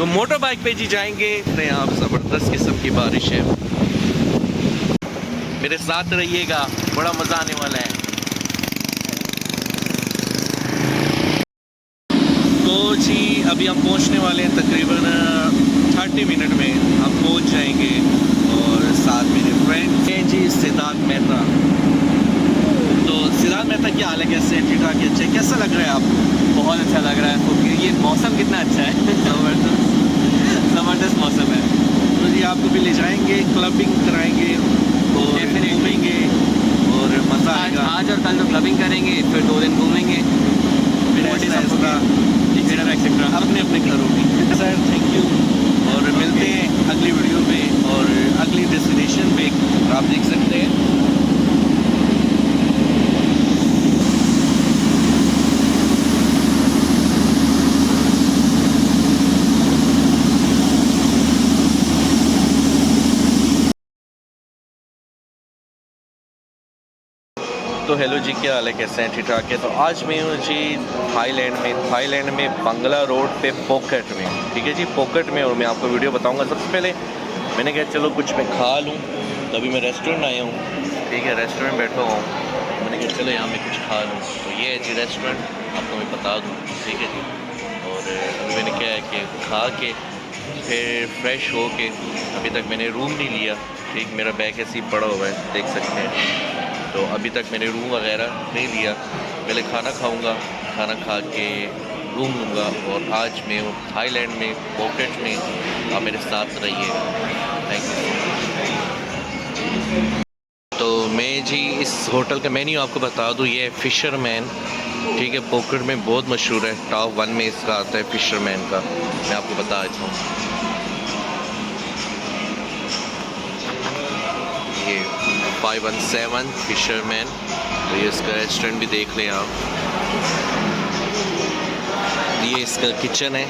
तो motor bike पे जी जाएंगे। तो यहाँ ज़बरदस्त किस्म की बारिश है, मेरे साथ रहिएगा, बड़ा मज़ा आने वाला है। तो जी अभी हम पहुंचने वाले हैं, तकरीबन 30 मिनट में हम पहुंच जाएंगे। और साथ मेरे फ्रेंड हैं जी सिद्धार्थ मेहता। तो सिद्धार्थ मेहता क्या हाल है, कैसे हैं? ठीक ठाक है, अच्छे, कैसा लग रहा है आपको? बहुत अच्छा लग रहा है। तो ये मौसम कितना अच्छा है। ज़बरदस्त मौसम है। तो जी आपको भी ले जाएंगे, क्लबिंग कराएंगे और घूमेंगे और मज़ा आएगा। आज और कल तो क्लबिंग करेंगे, फिर 2 दिन घूमेंगे, एक्सेट्रा अपने अपने घरों में। सर थैंक यू, और मिलते हैं अगली वीडियो में और अगली डेस्टिनेशन पे आप देख सकते हैं। तो हेलो जी, क्या हाल है, कैसे हैं? ठीक ठाक है। तो आज मैं हूँ जी थाईलैंड में बंगला रोड पे पोकेट में, ठीक है जी, पोकेट में। और मैं आपको वीडियो बताऊंगा। सबसे पहले मैंने कहा चलो कुछ मैं खा लूँ, तो अभी मैं रेस्टोरेंट आया हूँ, ठीक है, रेस्टोरेंट बैठा हुआ हूँ। मैंने कहा चलो यहाँ मैं कुछ खा लूँ। तो ये है जी रेस्टोरेंट, आपको मैं बता दूँ, ठीक है जी। और अभी मैंने क्या है कि खा के फिर फ्रेश हो के, अभी तक मैंने रूम नहीं लिया, ठीक, मेरा बैग ऐसे ही पड़ा हुआ है, देख सकते हैं। तो अभी तक मैंने रूम वगैरह नहीं लिया, पहले खाना खाऊंगा, खाना खा के रूम लूँगा। और आज मैं हूँ थाईलैंड में पोकेट में, आप मेरे साथ रहिए। Thank you so much. तो मैं जी इस होटल का मेन्यू आपको बता दूँ, ये है फिशरमैन, ठीक है, पोकेट में बहुत मशहूर है, टॉप 1 में इसका आता है फिशरमैन का। मैं आपको बता देता हूँ, ये 517 फिशरमैन। तो ये इसका रेस्टोरेंट भी देख लें आप। ये इसका किचन है,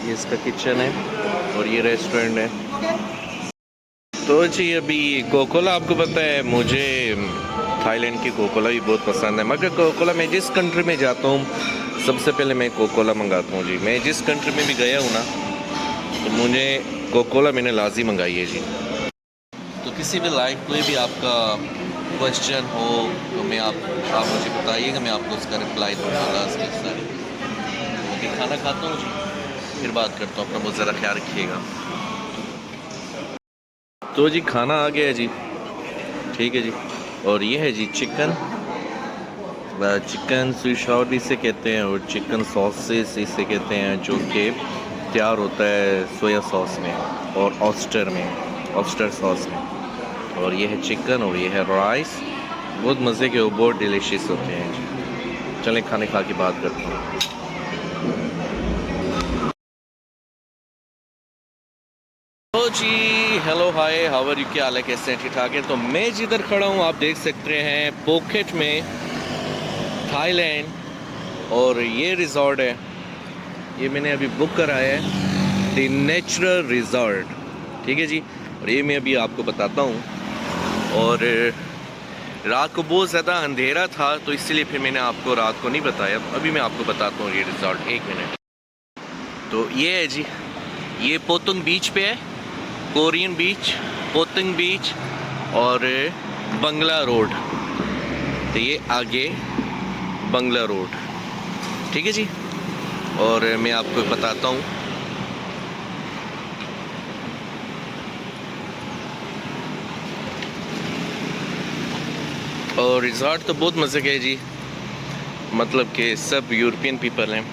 ये इसका किचन है और ये रेस्टोरेंट है। तो जी अभी कोकोला, आपको पता है मुझे थाईलैंड की कोकोला भी बहुत पसंद है, मगर कोकोला मैं जिस कंट्री में जाता हूँ सबसे पहले मैं कोकोला मंगाता हूँ जी। मैं जिस कंट्री में भी गया हूँ ना, तो मुझे कोकोला मैंने लाजी मंगाई है जी। तो किसी भी लाइफ कोई भी आपका क्वेश्चन हो तो आप मुझे बताइएगा, मैं आपको उसका रिप्लाई दूँगा लास्ट के साथ। ओके, खाना खाता हूँ जी, फिर बात करता हूँ। अपना बहुत ज़्यादा ख्याल रखिएगा। तो जी खाना आ गया है जी, ठीक है जी। और ये है जी चिकन स्विच आउट इसे कहते हैं, और चिकन सॉसेस इसे कहते हैं, जो कि तैयार होता है सोया सॉस में और ऑस्टर सॉस में। और ये है चिकन और ये है राइस, बहुत मज़े के, बहुत डिलीशियस होते हैं जी। चलें खाने खा के बात करते हैं। तो जी hello hi, how are you, क्या हाल है, कैसे हैं? ठीक ठाक है। तो मैं जिधर खड़ा हूँ आप देख सकते हैं पोकेट में, थाईलैंड। और ये रिजॉर्ट है, ये मैंने अभी बुक कराया है, द नेचुरल रिजॉर्ट, ठीक है जी। और ये मैं अभी आपको बताता हूँ। और रात को बहुत ज़्यादा अंधेरा था, तो इसलिए फिर मैंने आपको रात को नहीं बताया। अभी मैं आपको बताता हूँ ये रिजॉर्ट, 1 मिनट। तो ये है जी, ये पोतुंग बीच पे है, कोरियन बीच, पोतुंग बीच और बंगला रोड। तो ये आगे बंगला रोड, ठीक है जी। और मैं आपको बताता हूँ, और रिजॉर्ट तो बहुत मज़े के है जी, मतलब कि सब यूरोपियन पीपल हैं।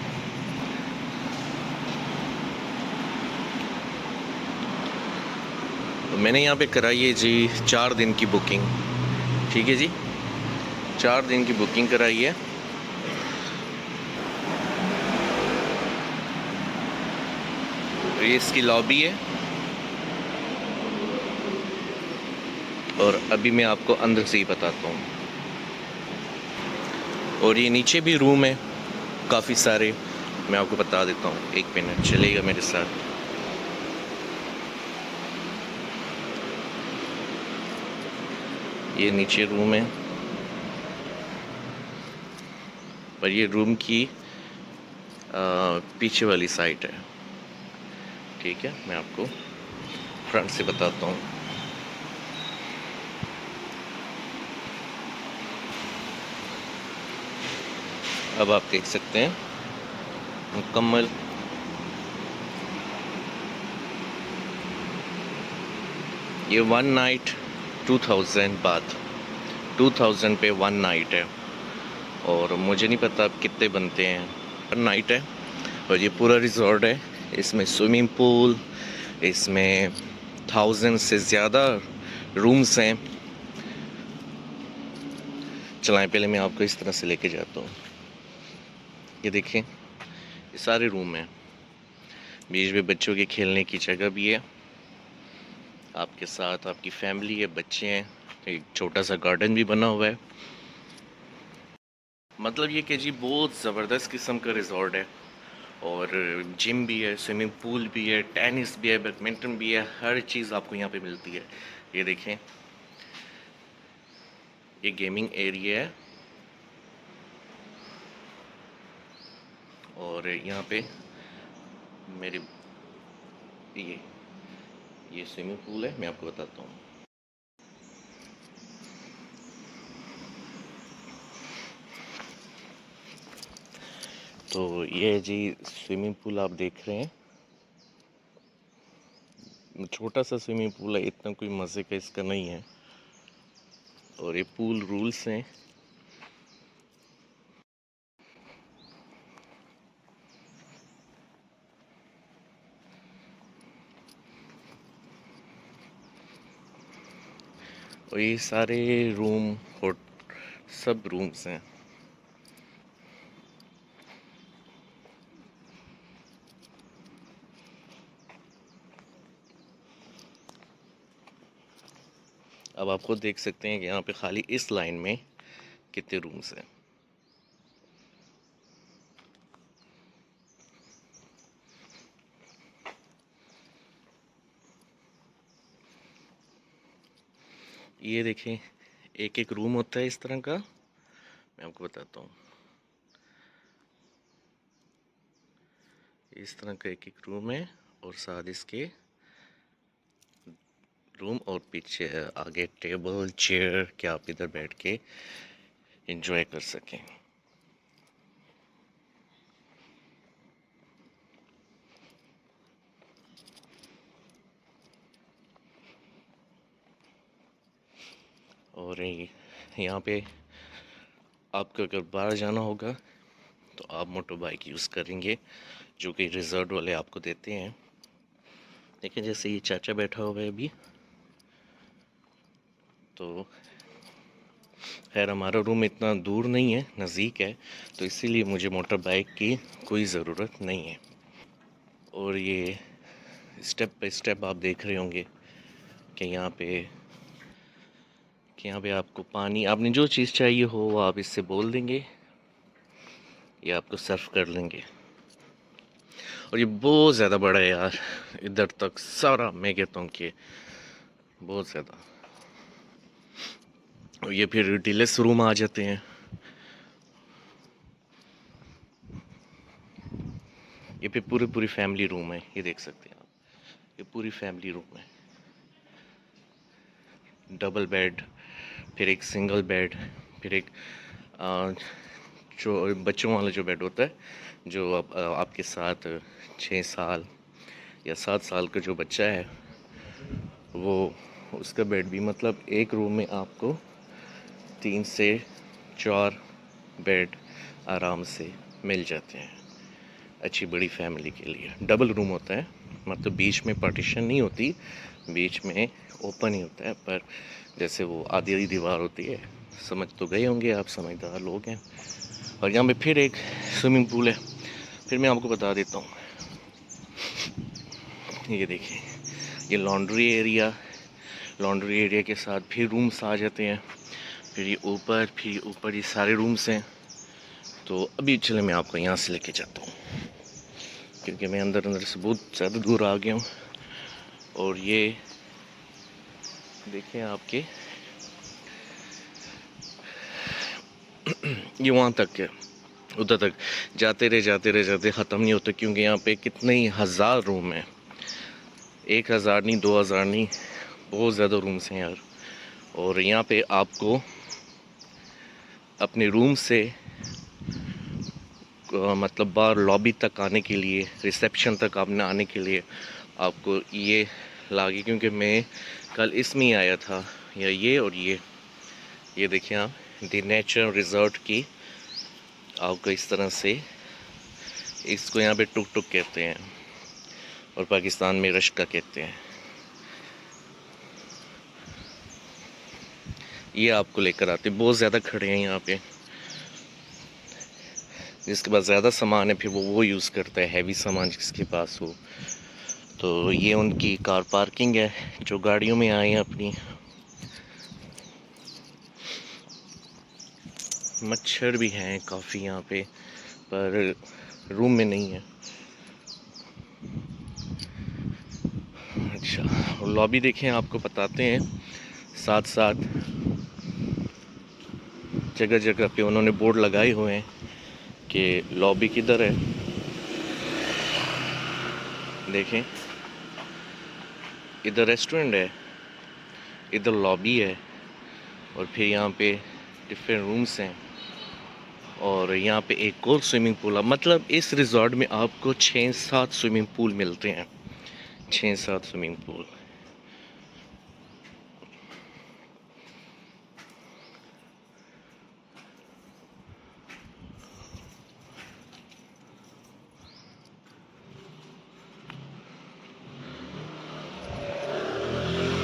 तो मैंने यहाँ पे कराई है जी 4 दिन की बुकिंग, ठीक है जी, 4 दिन की बुकिंग कराई है। ये इसकी लॉबी है, और अभी मैं आपको अंदर से ही बताता हूँ। और ये नीचे भी रूम है काफ़ी सारे, मैं आपको बता देता हूँ, 1 मिनट चलेगा मेरे साथ। ये नीचे रूम है, पर ये रूम की पीछे वाली साइड है। ठीक है, मैं आपको फ्रंट से बताता हूँ। अब आप देख सकते हैं मुकम्मल ये 1 नाइट 2000 बात 2000 पे 1 नाइट है। और मुझे नहीं पता अब कितने बनते हैं, 1 नाइट है। और ये पूरा रिजॉर्ट है, इसमें स्विमिंग पूल, इसमें 1000 से ज़्यादा रूम्स हैं। चलाएं, पहले मैं आपको इस तरह से लेके जाता हूँ। ये देखें, ये सारे रूम हैं। बीच में बच्चों के खेलने की जगह भी है, आपके साथ आपकी फैमिली है, बच्चे हैं। एक छोटा सा गार्डन भी बना हुआ है। मतलब ये कि जी बहुत ज़बरदस्त किस्म का रिजॉर्ट है। और जिम भी है, स्विमिंग पूल भी है, टेनिस भी है, बैडमिंटन भी है, हर चीज़ आपको यहाँ पे मिलती है। ये देखें, ये गेमिंग एरिया है। और यहाँ पे मेरे ये स्विमिंग पूल है, मैं आपको बताता हूँ। तो ये जी स्विमिंग पूल आप देख रहे हैं, छोटा सा स्विमिंग पूल है, इतना कोई मज़े का इसका नहीं है। और ये पूल रूल्स हैं। और ये सारे रूम और सब रूम्स हैं। अब आप खुद देख सकते हैं कि यहाँ पे खाली इस लाइन में कितने रूम्स हैं। ये देखें, एक एक रूम होता है इस तरह का, मैं आपको बताता हूँ। इस तरह का एक एक रूम है और साथ इसके रूम और पीछे आगे टेबल चेयर कि आप इधर बैठ के एंजॉय कर सकें। और यहाँ पे आपको अगर बाहर जाना होगा तो आप मोटर बाइक यूज़ करेंगे, जो कि रिजॉर्ट वाले आपको देते हैं। देखिए, जैसे ये चाचा बैठा हुआ है अभी, तो खैर हमारा रूम इतना दूर नहीं है, नज़दीक है, तो इसीलिए मुझे मोटर बाइक की कोई ज़रूरत नहीं है। और ये स्टेप बाय स्टेप आप देख रहे होंगे कि यहाँ पे आपको पानी, आपने जो चीज़ चाहिए हो वो आप इससे बोल देंगे, ये आपको सर्व कर लेंगे। और ये बहुत ज़्यादा बड़ा है यार, इधर तक सारा मैं कहता हूँ कि बहुत ज़्यादा। और ये फिर डीलक्स रूम आ जाते हैं। ये पे पूरी फैमिली रूम है, ये देख सकते हैं आप, ये पूरी फैमिली रूम है। डबल बेड, फिर एक सिंगल बेड, फिर एक जो बच्चों वाला जो बेड होता है, जो आपके साथ 6 साल या 7 साल का जो बच्चा है वो, उसका बेड भी, मतलब एक रूम में आपको 3 से 4 बेड आराम से मिल जाते हैं अच्छी बड़ी फैमिली के लिए। डबल रूम होता है, मतलब बीच में पार्टीशन नहीं होती, बीच में ओपन ही होता है, पर जैसे वो आधी आधी दीवार होती है, समझ तो गए होंगे आप, समझदार लोग हैं। और यहाँ पे फिर एक स्विमिंग पूल है, फिर मैं आपको बता देता हूँ। ये देखिए, ये लॉन्ड्री एरिया के साथ फिर रूम्स आ जाते हैं, फिर ये ऊपर ये सारे रूम्स हैं। तो अभी चले मैं आपको यहाँ से लेके जाता हूँ, क्योंकि मैं अंदर से बहुत ज़्यादा दूर आ गया हूँ। और ये देखें आपके ये वहाँ तक है, उधर तक जाते रहे ख़त्म नहीं होते, क्योंकि यहाँ पे कितने ही हज़ार रूम हैं, 1000 नहीं, 2000 नहीं, बहुत ज़्यादा रूम्स हैं यार। और यहाँ पे आपको अपने रूम से मतलब बाहर लॉबी तक आने के लिए, रिसेप्शन तक आपने आने के लिए आपको ये लागे, क्योंकि मैं कल इसमें ही आया था, या ये और ये देखिए आप, द नेचर रिजॉर्ट की आपको इस तरह से, इसको यहाँ पे टुक टुक कहते हैं और पाकिस्तान में रश्का कहते हैं। ये आपको लेकर आते, बहुत ज़्यादा खड़े हैं यहाँ पे, जिसके पास ज़्यादा सामान है फिर वो यूज़ करता है, हैवी सामान जिसके पास हो। तो ये उनकी कार पार्किंग है, जो गाड़ियों में आए हैं अपनी। मच्छर भी हैं काफ़ी यहाँ पे, पर रूम में नहीं है। अच्छा, और लॉबी देखें, आपको बताते हैं साथ साथ जगह जगह पे उन्होंने बोर्ड लगाए हुए हैं कि लॉबी किधर है। देखें, इधर रेस्टोरेंट है, इधर लॉबी है, और फिर यहाँ पे डिफरेंट रूम्स हैं, और यहाँ पे एक और स्विमिंग पूल है। मतलब इस रिजॉर्ट में आपको 6-7 स्विमिंग पूल मिलते हैं, 6-7 स्विमिंग पूल।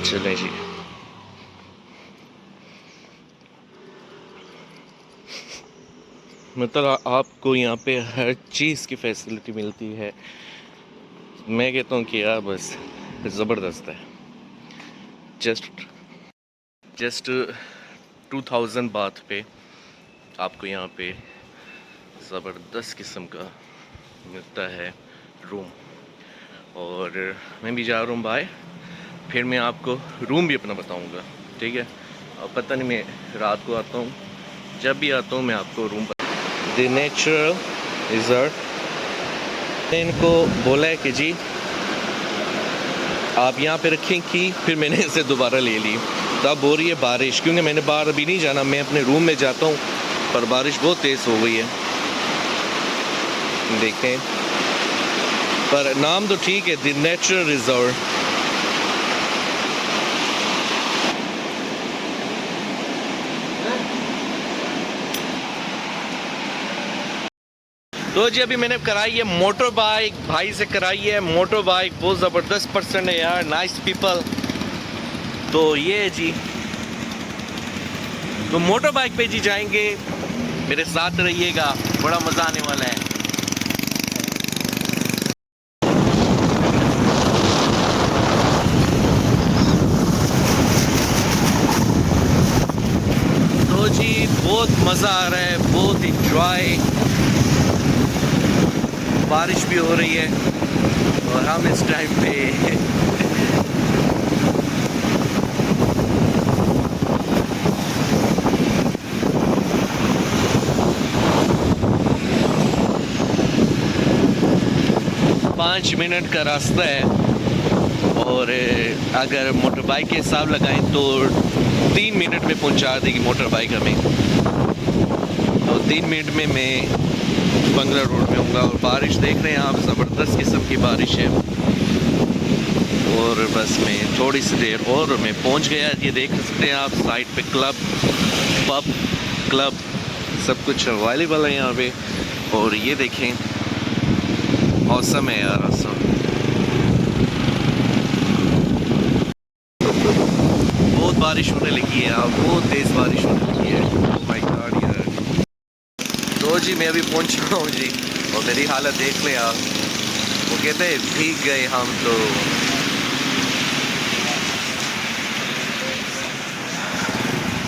चलें जी, मतलब आपको यहाँ पे हर चीज़ की फैसिलिटी मिलती है। मैं कहता हूँ कि यार बस ज़बरदस्त है। जस्ट 2000 बात पे आपको यहाँ पे ज़बरदस्त किस्म का मिलता है रूम। और मैं भी जा रहा हूँ बाय, फिर मैं आपको रूम भी अपना बताऊँगा, ठीक है। अब पता नहीं, मैं रात को आता हूँ, जब भी आता हूँ मैं आपको रूम द नेचुरल रिजॉर्ट। मैंने इनको बोला है कि जी आप यहाँ पे रखें की, फिर मैंने इसे दोबारा ले ली। तो अब हो रही है बारिश, क्योंकि मैंने बाहर अभी नहीं जाना, मैं अपने रूम में जाता हूँ, पर बारिश बहुत तेज़ हो गई है। देखें, पर नाम तो ठीक है, द नेचुरल रिजॉर्ट। तो जी अभी मैंने कराई है मोटर बाइक, भाई से कराई है मोटर बाइक, बहुत ज़बरदस्त पर्सन है यार, नाइस पीपल। तो ये है जी, तो मोटर बाइक पे जी जाएंगे, मेरे साथ रहिएगा, बड़ा मज़ा आने वाला है। तो जी बहुत मज़ा आ रहा है, बहुत इंजॉय, बारिश भी हो रही है, और हम इस टाइम पे पाँच मिनट का रास्ता है, और अगर मोटर बाइक के हिसाब लगाएं तो 3 मिनट में पहुंचा देगी मोटर बाइक हमें। तो 3 मिनट में मैं बंगला रोड में हूँगा। और बारिश देख रहे हैं आप, ज़बरदस्त किस्म की बारिश है। और बस मैं थोड़ी सी देर और मैं पहुँच गया। ये देख सकते हैं आप, साइड पे क्लब, पब, क्लब सब कुछ अवेलेबल है यहाँ पे। और ये देखें, मौसम है यार, मौसम बहुत बारिश होने लगी है यार, बहुत तेज़ बारिश होने लगी है। ओह माय गॉड यार। तो जी मैं अभी पहुंच रहा हूँ जी, और मेरी हालत देख लें आप, वो कहते हैं भीग गए हम।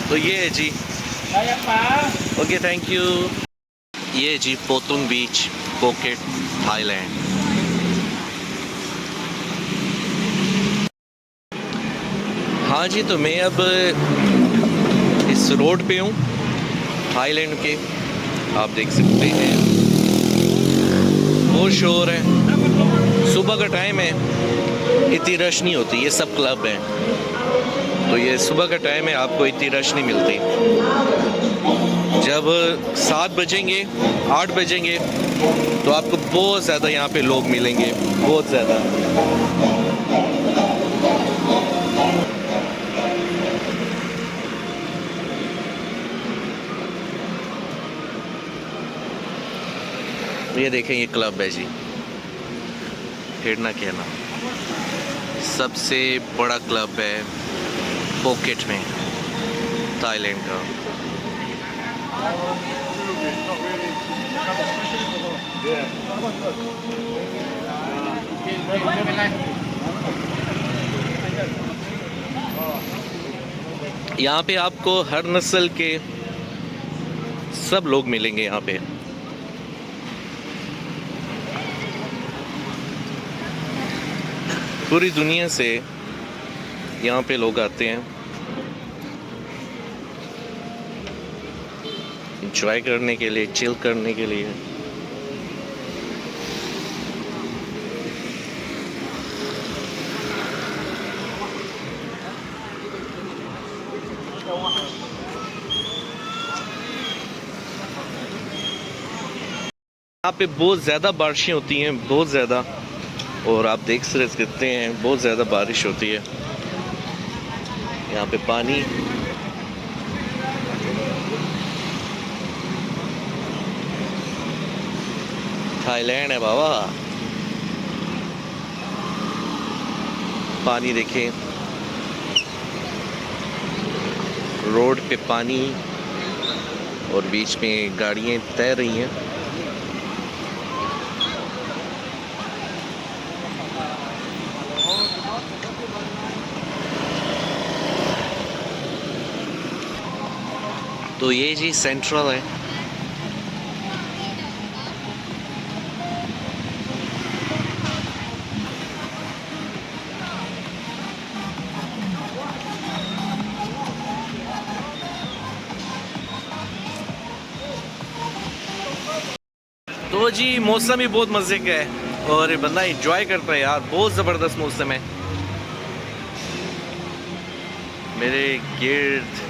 तो ये है जी, ओके थैंक यू। ये जी पोतुंग बीच, पोकेट, थाईलैंड। हाँ जी, तो मैं अब इस रोड पे हूँ थाईलैंड के, आप देख सकते हैं वो शोर है। सुबह का टाइम है, इतनी रश नहीं होती, ये सब क्लब हैं, तो ये सुबह का टाइम है, आपको इतनी रश नहीं मिलती। जब 7 बजेंगे 8 बजेंगे तो आपको बहुत ज़्यादा यहाँ पे लोग मिलेंगे, बहुत ज़्यादा। ये देखें, ये क्लब है जी, हिरना कहना, सबसे बड़ा क्लब है फुकेट में, थाईलैंड का। यहाँ पे आपको हर नस्ल के सब लोग मिलेंगे यहाँ पे। पूरी दुनिया से यहाँ पे लोग आते हैं एंजॉय करने के लिए, चिल करने के लिए। यहाँ पे बहुत ज़्यादा बारिशें होती हैं, बहुत ज़्यादा, और आप देख सकते हैं बहुत ज़्यादा बारिश होती है यहाँ पे। पानी थाईलैंड है बाबा। पानी देखें, रोड पे पानी और बीच में गाड़ियाँ तैर रही हैं। तो ये जी सेंट्रल है। तो जी मौसम भी बहुत मज़े का है और बंदा एंजॉय करता है यार, बहुत ज़बरदस्त मौसम है। मेरे गिर्द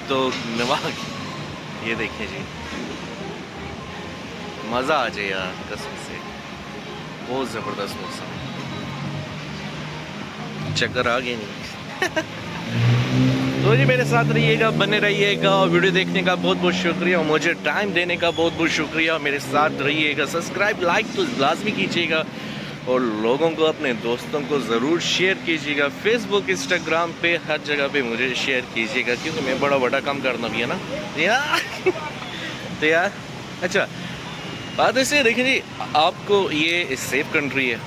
तो नवाग, ये देखिए जी, मज़ा आ जाए यार कसम से, बहुत ज़बरदस्त मौसम। चक्कर आ गए नहीं। तो जी मेरे साथ रहिएगा, बने रहिएगा, और वीडियो देखने का बहुत बहुत शुक्रिया, और मुझे टाइम देने का बहुत बहुत शुक्रिया। मेरे साथ रहिएगा, सब्सक्राइब लाइक तो लाजमी कीजिएगा, और लोगों को, अपने दोस्तों को ज़रूर शेयर कीजिएगा। फेसबुक, इंस्टाग्राम पे, हर जगह पे मुझे शेयर कीजिएगा, क्योंकि मैं बड़ा काम करना भी है ना यार। तो यार अच्छा बात ऐसे देखिए जी, आपको ये सेफ कंट्री है,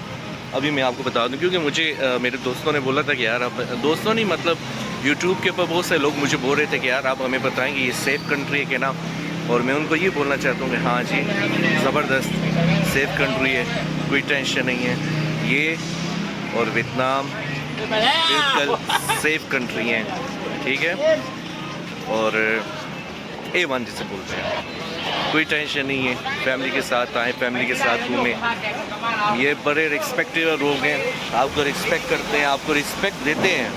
अभी मैं आपको बता दूं, क्योंकि मुझे मेरे दोस्तों ने बोला था कि यार आप, दोस्तों नहीं मतलब यूट्यूब के ऊपर बहुत से लोग मुझे बोल रहे थे कि यार आप हमें बताएंगे ये सेफ़ कंट्री है कि ना, और मैं उनको ये बोलना चाहता हूँ कि हाँ जी ज़बरदस्त सेफ़ कंट्री है, कोई टेंशन नहीं है ये, और वियतनाम बिल्कुल सेफ़ कंट्री है, ठीक है, और A1 जिसे बोलते हैं, कोई टेंशन नहीं है। फैमिली के साथ आए, फैमिली के साथ घूमें। ये बड़े रिस्पेक्टेड लोग हैं, आपको रिस्पेक्ट करते हैं, आपको रिस्पेक्ट देते हैं।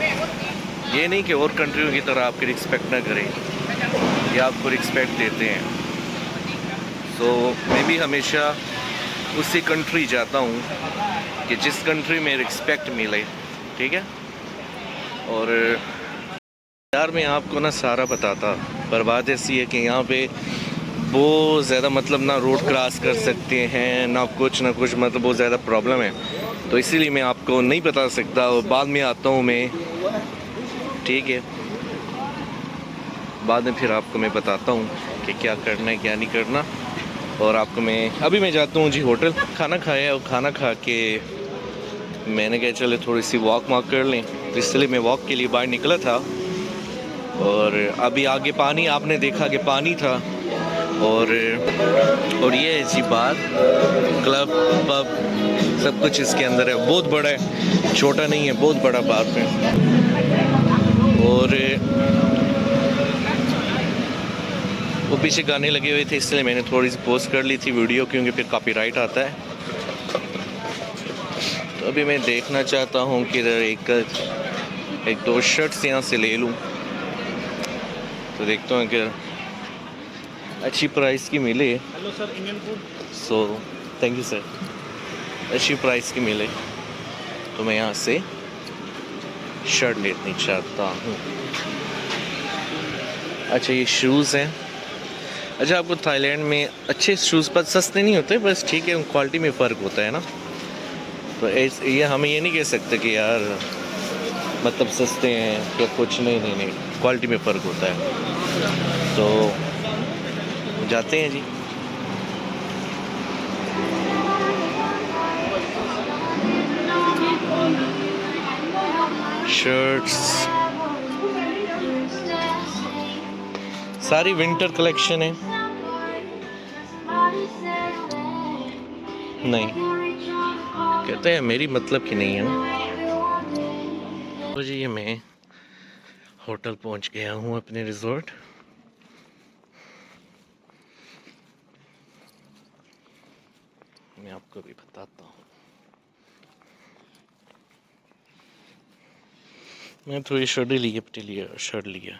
ये नहीं कि और कंट्रियों की तरह आपकी रिस्पेक्ट ना करें, ये आपको रिस्पेक्ट देते हैं। सो मैं भी हमेशा उसी कंट्री जाता हूँ कि जिस कंट्री में रिस्पेक्ट मिले, ठीक है। और यार मैं आपको ना सारा बताता, पर बात ऐसी है कि यहाँ पे बहुत ज़्यादा मतलब ना रोड क्रॉस कर सकते हैं ना कुछ, मतलब बहुत ज़्यादा प्रॉब्लम है, तो इसीलिए मैं आपको नहीं बता सकता, और बाद में आता हूँ मैं, ठीक है, बाद में फिर आपको मैं बताता हूँ कि क्या करना है क्या नहीं करना। और आपको अभी मैं जाता हूँ जी होटल, खाना खाया, और खाना खा के मैंने कहा चले थोड़ी सी वॉक कर लें, तो इसलिए मैं वॉक के लिए बाहर निकला था। और अभी आगे पानी, आपने देखा कि पानी था, और ये है जी बार, क्लब पब सब कुछ इसके अंदर है, बहुत बड़ा है, छोटा नहीं है, बहुत बड़ा पार्क है। और वो पीछे गाने लगे हुए थे, इसलिए मैंने थोड़ी सी पोस्ट कर ली थी वीडियो, क्योंकि फिर कॉपीराइट आता है। तो अभी मैं देखना चाहता हूँ कि एक दो शर्ट्स यहाँ से ले लूँ। तो देखता हूँ कि अच्छी प्राइस की मिले। Hello sir, Indian food. So thank you sir. अच्छी प्राइस की मिले तो मैं यहाँ से शर्ट लेनी चाहता हूँ। अच्छा ये शूज़ हैं। अच्छा आपको थाईलैंड में अच्छे शूज़ पर सस्ते नहीं होते, बस ठीक है क्वालिटी में फ़र्क होता है ना। तो ये हम ये नहीं कह सकते कि यार मतलब सस्ते हैं या कुछ, नहीं, क्वालिटी में फ़र्क होता है। तो जाते हैं जी। शर्ट्स सारी विंटर कलेक्शन है। नहीं कहते हैं मेरी मतलब की नहीं है ना। तो जी ये मैं होटल पहुंच गया हूँ अपने रिजॉर्ट। मैं आपको भी बताता हूँ। मैं थोड़ी शर्ट लिया, शर्ट लिया।